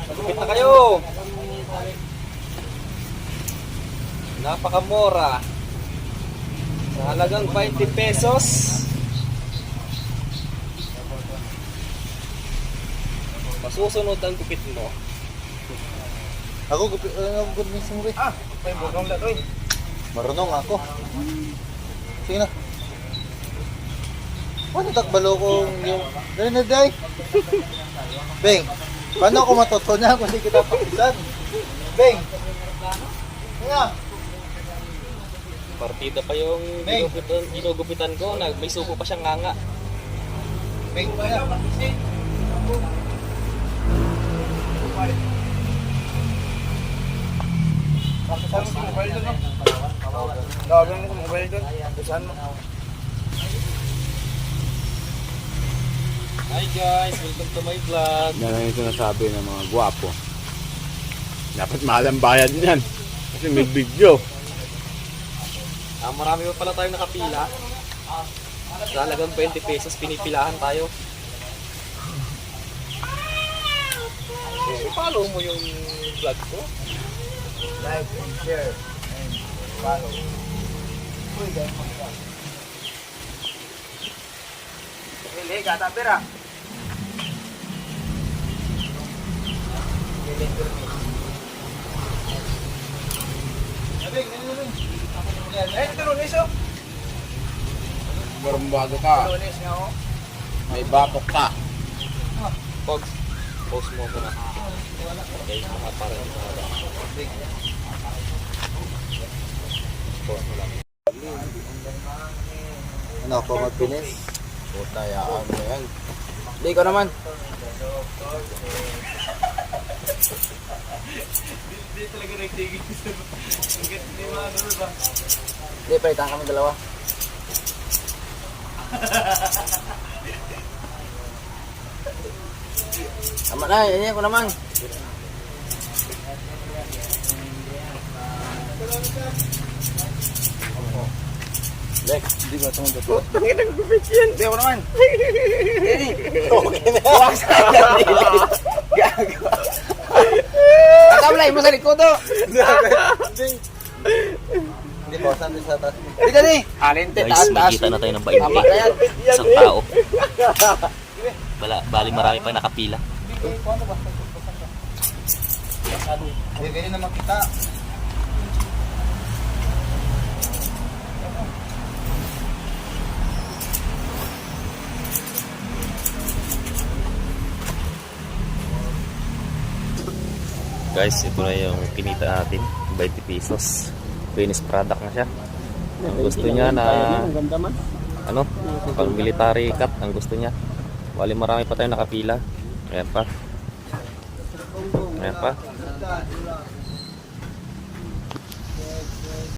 Malupit na kayo. Napakamura. Sa halagang 20 pesos. Masusunod ang gupit mo. Ako gupit mo rin. May bukong latoy. Marunong ako. Sige na. Paano takbalo kong yung... Dali na, day. Beng, paano ako matutunan kung di kita pakisan? Beng. Nga. Partida pa yung ginugupitan ko. May suko pa siyang nganga. Beng, kaya. Saan mo sa mobile doon, no? Dawagan mo sa mobile doon. Saan mo? Hi guys, welcome to my vlog. Yan ang yung sinasabi ng mga gwapo. Dapat mahal ang bayad niyan. Kasi may video. Marami pa pala tayong nakapila. Sa halagang 20 pesos, pinipilahan tayo. Follow mo yung vlog ko. Like and share and follow. Uy, dahil mo ka. Hindi, gata pera. Eh, ito lunes oh. Barumbado ka. Lunes nga oh. May batok ka. Pogs, post mo ko na. Okay, para Ano ako magpinis? Puta, yaan mo yan. Hindi ko naman. Hindi talaga nagtigil sa hanggat hindi maano ba? Hindi, palitan kami dalawa. Tama na, yan ko naman. Lex, hindi ba itong dito? Tangin ang gupit yan. Hindi ako naman. Okay na. Huwag sa dili. Gago. Kakamlay mo sa likod oh. Hindi po, saan sa taas? Dito ni. Alente, taas, taas. Makikita na tayo ng Tama na yan. isang tao. Bali marami pa nakapila. Hindi ganyan na makita. Guys, ito na yung kinita natin, 20 pesos. Finished product na siya. Ang gusto niya na ano, pang military cut ang gusto niya. Bali marami pa tayong nakapila. Ayan pa. Ayan pa.